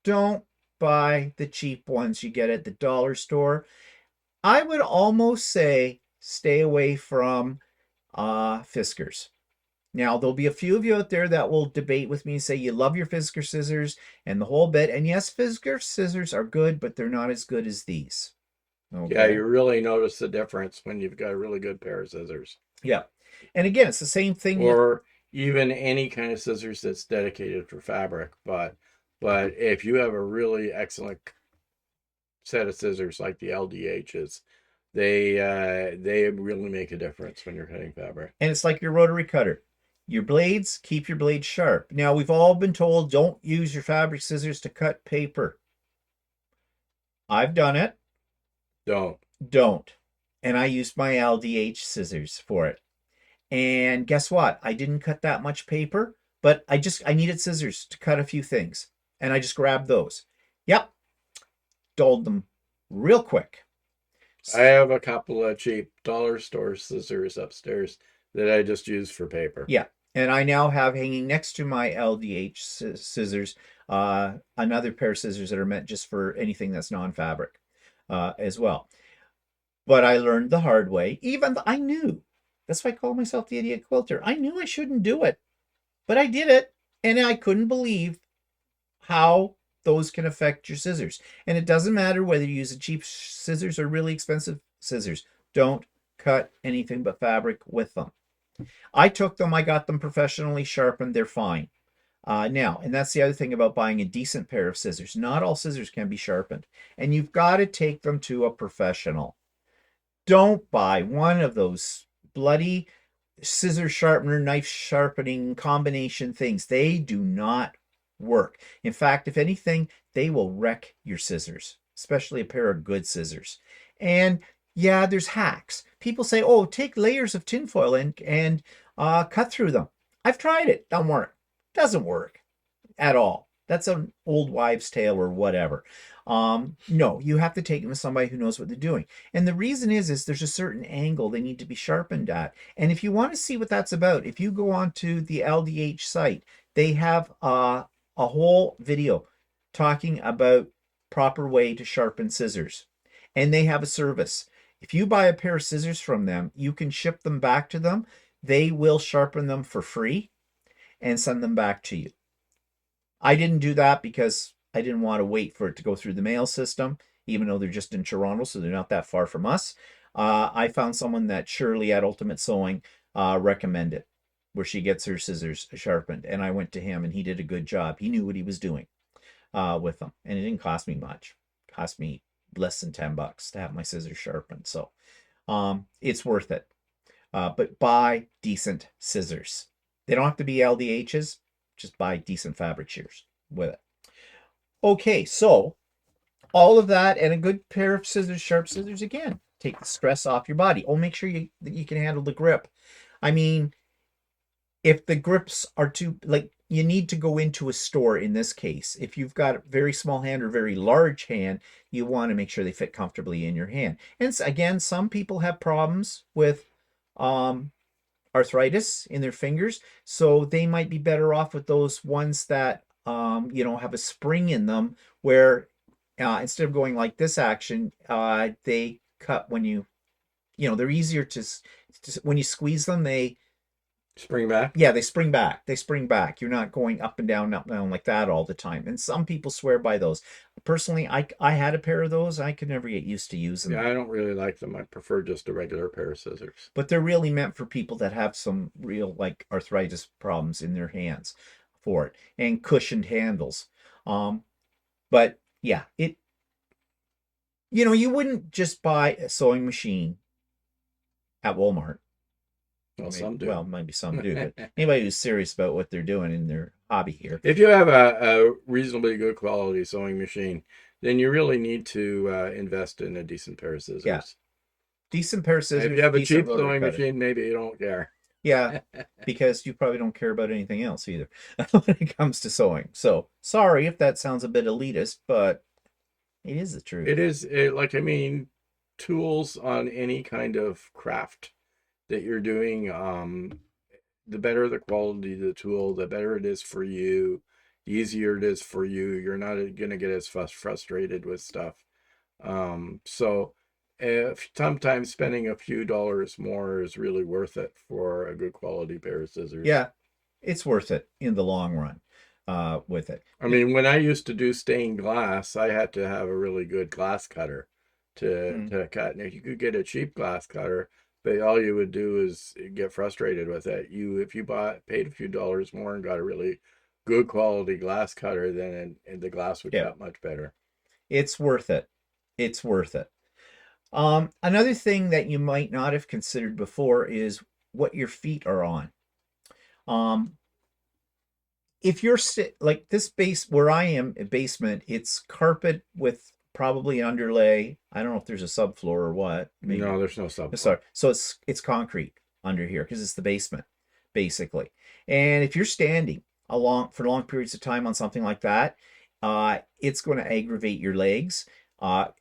don't buy the cheap ones you get at the dollar store. I would almost say stay away from Fiskars. Now, there'll be a few of you out there that will debate with me and say you love your Fisker scissors and the whole bit. And yes, Fisker scissors are good, but they're not as good as these. Yeah, Okay. you really notice the difference when you've got a really good pair of scissors. Yeah. And again, it's the same thing with, Or even any kind of scissors that's dedicated for fabric. But if you have a really excellent set of scissors like the LDHs, they really make a difference when you're cutting fabric. and it's like your rotary cutter. Your blades, keep your blades sharp. Now, we've all been told don't use your fabric scissors to cut paper. I've done it. Don't. And I used my LDH scissors for it. And guess what? I didn't cut that much paper, but I needed scissors to cut a few things. And I just grabbed those. Yep. Dulled them real quick. I have a couple of cheap dollar store scissors upstairs that I just use for paper. Yeah. And I now have hanging next to my LDH scissors another pair of scissors that are meant just for anything that's non-fabric as well. But I learned the hard way. I knew. That's why I call myself the Idiot Quilter. I knew I shouldn't do it, but I did it. And I couldn't believe how those can affect your scissors. And it doesn't matter whether you use a cheap scissors or really expensive scissors. Don't cut anything but fabric with them. I took them, I got them professionally sharpened. They're fine. Now, and that's the other thing about buying a decent pair of scissors. Not all scissors can be sharpened, and you've got to take them to a professional. Don't buy one of those bloody scissor sharpener, knife sharpening combination things. They do not work. In fact, if anything, they will wreck your scissors, especially a pair of good scissors. And yeah, there's hacks. People say, oh, take layers of tinfoil and cut through them. I've tried it. Doesn't work at all. That's an old wives' tale or whatever. No, you have to take them to somebody who knows what they're doing. And the reason is there's a certain angle they need to be sharpened at. And if you want to see what that's about, if you go on to the LDH site, they have a whole video talking about proper way to sharpen scissors. And they have a service. If you buy a pair of scissors from them, you can ship them back to them. They will sharpen them for free and send them back to you. I didn't do that because I didn't want to wait for it to go through the mail system, even though they're just in Toronto, so they're not that far from us. I found someone that Shirley at Ultimate Sewing recommended, where she gets her scissors sharpened. And I went to him, and he did a good job. He knew what he was doing with them, and it didn't cost me much. It cost me less than $10 to have my scissors sharpened. So it's worth it. But buy decent scissors. They don't have to be LDHs. Just buy decent fabric shears with it. Okay, so all of that and a good pair of scissors, sharp scissors, again, take the stress off your body. Oh, make sure that you can handle the grip. I mean, if the grips are too, like, you need to go into a store in this case. If you've got a very small hand or very large hand, you want to make sure they fit comfortably in your hand. And again, some people have problems with arthritis in their fingers, so they might be better off with those ones that have a spring in them, where instead of going like this action, they cut when they're easier to when you squeeze them, they spring back. Yeah, they spring back. You're not going up and down like that all the time. And some people swear by those. Personally, I had a pair of those. I could never get used to using them. Yeah, I don't really like them. I prefer just a regular pair of scissors. But they're really meant for people that have some real like arthritis problems in their hands for it, and cushioned handles. But yeah, you wouldn't just buy a sewing machine at Walmart. Well, some do. Well, maybe some do, but anybody who's serious about what they're doing in their hobby here. If you have a reasonably good quality sewing machine, then you really need to invest in a decent pair of scissors. Yeah. Decent pair of If scissors, you have a decent cheap rotary sewing cutter. machine, maybe you don't care. Yeah, because you probably don't care about anything else either when it comes to sewing. So sorry if that sounds a bit elitist, but it is the It truth. is like, I mean, tools on any kind of craft that you're doing, the better the quality of the tool, the better it is for you, the easier it is for you. You're not going to get as frustrated with stuff. So if sometimes spending a few dollars more is really worth it for a good quality pair of scissors. Yeah, it's worth it in the long run with it. I mean, when I used to do stained glass, I had to have a really good glass cutter Mm, to cut. And if you could get a cheap glass cutter, but all you would do is get frustrated with it. You, if you paid a few dollars more and got a really good quality glass cutter, then and the glass would yeah, cut much better. it's worth it. It's worth it. Another thing that you might not have considered before is what your feet are on. Um, if you're like this base where I am, a basement, it's carpet with probably an underlay. I don't know if there's a subfloor or what. Maybe. No, there's no subfloor. Sorry. So it's concrete under here because it's the basement, basically. And if you're standing along for long periods of time on something like that, it's going to aggravate your legs.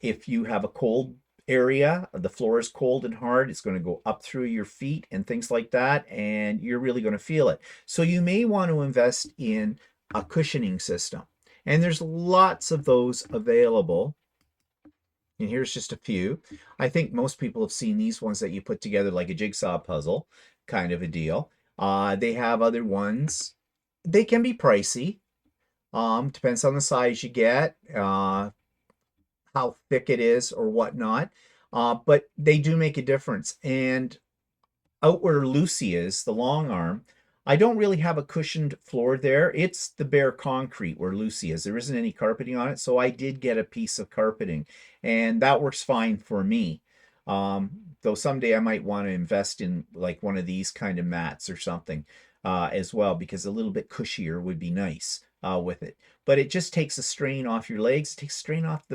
If you have a cold area, the floor is cold and hard, it's going to go up through your feet and things like that, and you're really going to feel it. So you may want to invest in a cushioning system. And there's lots of those available. And here's just a few. I think most people have seen these ones that you put together like a jigsaw puzzle kind of a deal. They have other ones. They can be pricey. Depends on the size you get, how thick it is or whatnot. But they do make a difference. And out where Lucy is, the long arm, I don't really have a cushioned floor there. It's the bare concrete where Lucy is. There isn't any carpeting on it, so I did get a piece of carpeting, and that works fine for me. Though someday I might want to invest in like one of these kind of mats or something as well, because a little bit cushier would be nice with it. But it just takes a strain off your legs, it takes strain off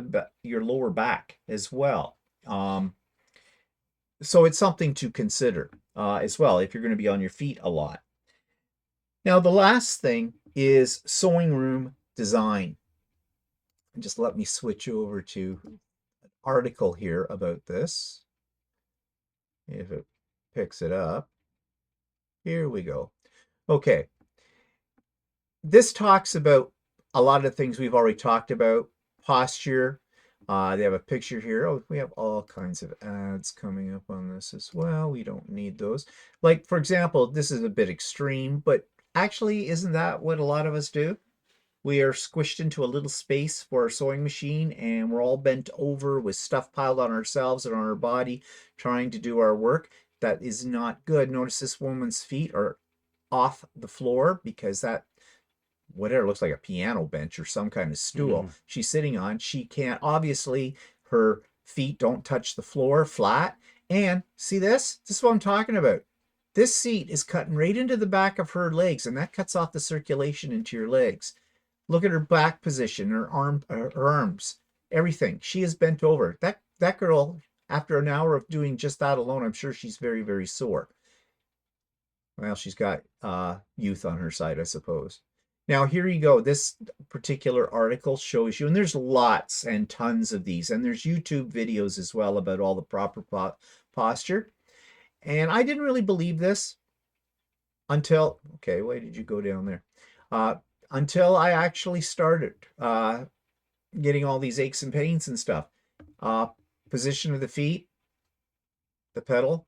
your lower back as well. So it's something to consider as well if you're going to be on your feet a lot. Now, the last thing is sewing room design. Just let me switch over to an article here about this. If it picks it up. Here we go. Okay. This talks about a lot of things we've already talked about. Posture. They have a picture here. Oh, we have all kinds of ads coming up on this as well. We don't need those. Like, for example, this is a bit extreme, but actually, isn't that what a lot of us do? We are squished into a little space for our sewing machine, and we're all bent over with stuff piled on ourselves and on our body trying to do our work. That is not good. Notice this woman's feet are off the floor because that whatever looks like a piano bench or some kind of stool Mm-hmm. she's sitting on, she can't, obviously her feet don't touch the floor flat. And see this is what I'm talking about. This seat is cutting right into the back of her legs, and that cuts off the circulation into your legs. Look at her back position, her arms, everything. She is bent over. That girl, after an hour of doing just that alone, I'm sure she's very, very sore. Well, she's got youth on her side, I suppose. Now, here you go. This particular article shows you, and there's lots and tons of these, and there's YouTube videos as well about all the proper posture. And I didn't really believe this until, okay, why did you go down there? Until I actually started getting all these aches and pains and stuff. Uh, Position of the feet, the pedal,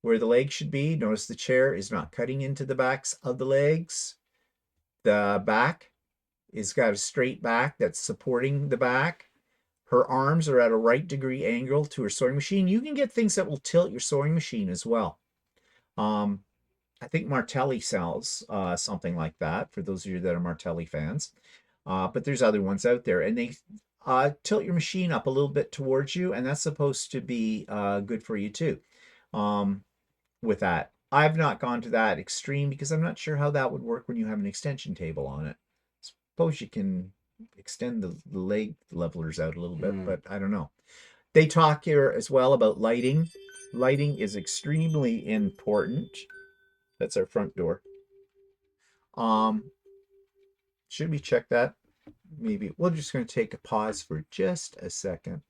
where the leg should be. Notice the chair is not cutting into the backs of the legs. The back is got a straight back that's supporting the back. Her arms are at a right degree angle to her sewing machine. You can get things that will tilt your sewing machine as well. I think Martelli sells something like that for those of you that are Martelli fans. But there's other ones out there, and they tilt your machine up a little bit towards you, and that's supposed to be good for you too. With that, I've not gone to that extreme because I'm not sure how that would work when you have an extension table on it. Suppose you can extend the leg levelers out a little bit, Mm. but I don't know. They talk here as well about lighting. Lighting is extremely important. That's our front door. Um, should we check that? Maybe we're just going to take a pause for just a second.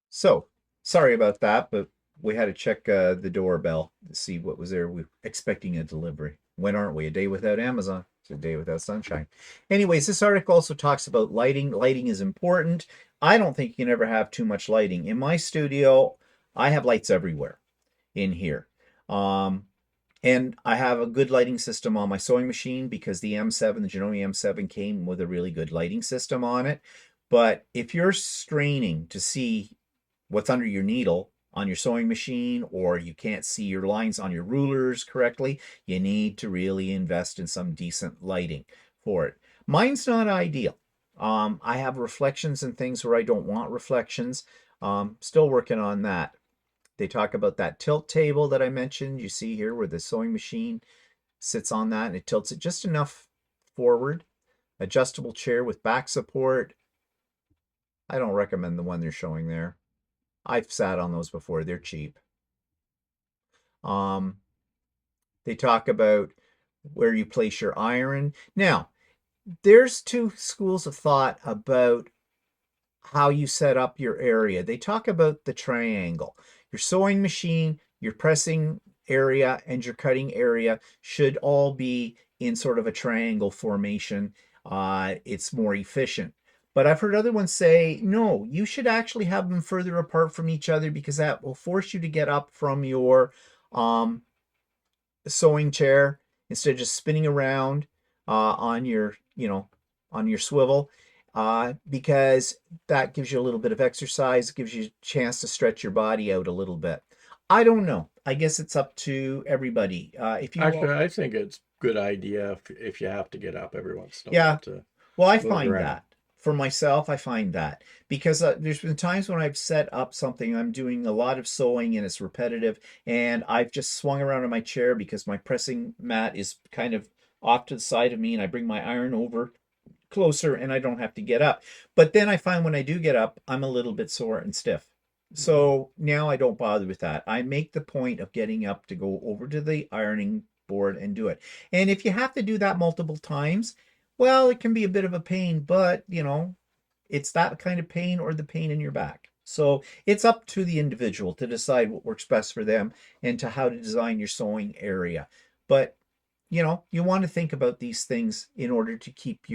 So, sorry about that, but we had to check the doorbell to see what was there. We were expecting a delivery. When aren't we? A day without Amazon. It's a day without sunshine. Anyways, this article also talks about lighting. Lighting is important. I don't think you can ever have too much lighting. In my studio, I have lights everywhere in here. Um, and I have a good lighting system on my sewing machine because the M7, the Janome M7 came with a really good lighting system on it. But if you're straining to see what's under your needle on your sewing machine, or you can't see your lines on your rulers correctly, you need to really invest in some decent lighting for it. Mine's not ideal. I have reflections and things where I don't want reflections. Still working on that. They talk about that tilt table that I mentioned. You see here where the sewing machine sits on that and it tilts it just enough forward. Adjustable chair with back support. I don't recommend the one they're showing there. I've sat on those before. They're cheap. Um, they talk about where you place your iron. Now, there's two schools of thought about how you set up your area. They talk about the triangle. Your sewing machine, your pressing area, and your cutting area should all be in sort of a triangle formation. It's more efficient. But I've heard other ones say, no, you should actually have them further apart from each other because that will force you to get up from your um, sewing chair instead of just spinning around on your, on your swivel, because that gives you a little bit of exercise, gives you a chance to stretch your body out a little bit. I don't know. I guess it's up to everybody. If you Actually, want, I think it's good idea if you have to get up every once in a while yeah, to well, I move find around. that for myself, I find that because there's been times when I've set up something, I'm doing a lot of sewing and it's repetitive, and I've just swung around in my chair because my pressing mat is kind of off to the side of me, and I bring my iron over closer and I don't have to get up. But then I find when I do get up, I'm a little bit sore and stiff. Mhm. So now I don't bother with that. I make the point of getting up to go over to the ironing board and do it. And if you have to do that multiple times, well, it can be a bit of a pain, but it's that kind of pain or the pain in your back. So it's up to the individual to decide what works best for them and to how to design your sewing area. But you want to think about these things in order to keep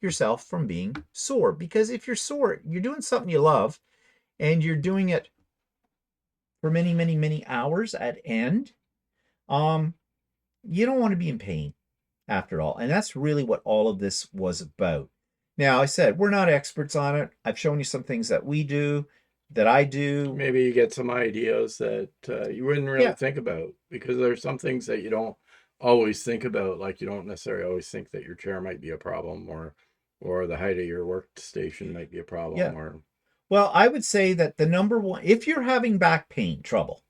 yourself from being sore. Because if you're sore, you're doing something you love and you're doing it for many, many, many hours at end. Um, you don't want to be in pain after all. And that's really what all of this was about. Now, I said we're not experts on it. I've shown you some things that we do, that I do. Maybe you get some ideas that you wouldn't really Yeah, think about because there's some things that you don't always think about. Like you don't necessarily always think that your chair might be a problem, or the height of your workstation might be a yeah. problem, or Well, I would say that the number one, if you're having back pain trouble,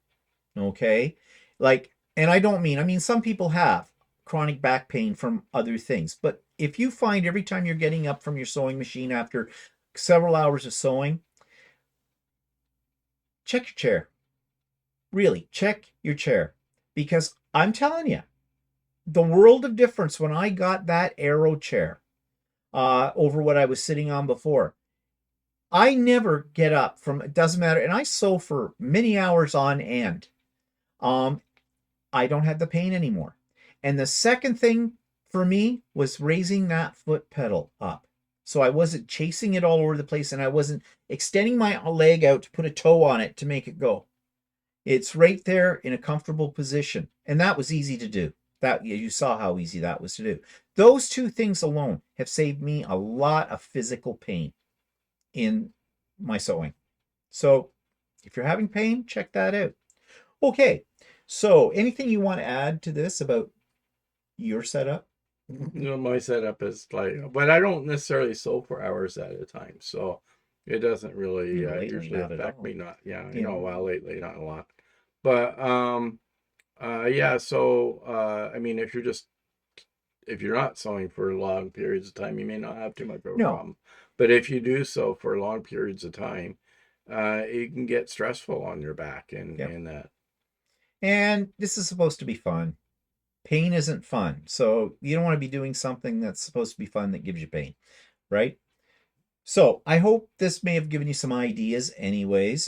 okay, like, and I mean, some people have chronic back pain from other things, but if you find every time you're getting up from your sewing machine after several hours of sewing, check your chair. Really, check your chair. Because I'm telling you, the world of difference when I got that Aero chair over what I was sitting on before. I never get up from, it doesn't matter, and I sew for many hours on end. Um, I don't have the pain anymore. And the second thing for me was raising that foot pedal up. So I wasn't chasing it all over the place and I wasn't extending my leg out to put a toe on it to make it go. It's right there in a comfortable position. And that was easy to do. That you saw how easy that was to do. Those two things alone have saved me a lot of physical pain in my sewing. So if you're having pain, check that out. Okay, so anything you want to add to this about your setup? my setup is like. But I don't necessarily sew for hours at a time, so it doesn't really Lately, usually not at affect all. me. Not yeah, Yeah. well lately, not a lot, but yeah. So I mean, if you're not sewing for long periods of time, you may not have too much of a No, problem. But if you do so for long periods of time, it can get stressful on your back and that. And this is supposed to be fun. Pain isn't fun. So you don't want to be doing something that's supposed to be fun that gives you pain, right? So I hope this may have given you some ideas anyways.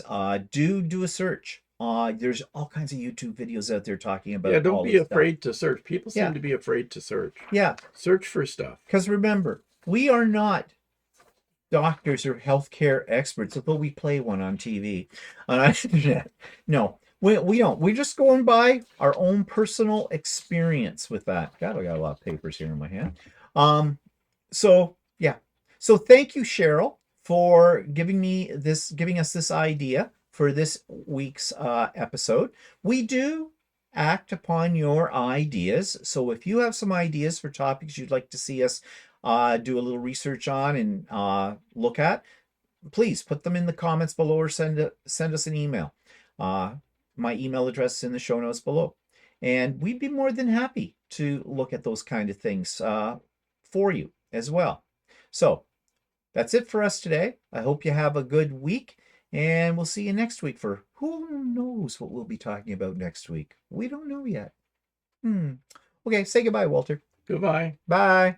Do a search. There's all kinds of YouTube videos out there talking Yeah, about don't all be this stuff. afraid to search. People seem Yeah. to be afraid to search. Yeah. Search for stuff. Because remember, we are not doctors or healthcare experts, although we play one on TV, on internet. No, we don't. We're just going by our own personal experience with that. God, I got a lot of papers here in my hand. So yeah. So thank you, Cheryl, for giving us this idea for this week's episode. We do act upon your ideas. So if you have some ideas for topics you'd like to see us do a little research on and look at, please put them in the comments below or send us an email. My email address is in the show notes below. And we'd be more than happy to look at those kind of things for you as well. So that's it for us today. I hope you have a good week, and we'll see you next week for who knows what we'll be talking about next week. We don't know yet. Okay, say goodbye, Walter. Goodbye. Bye.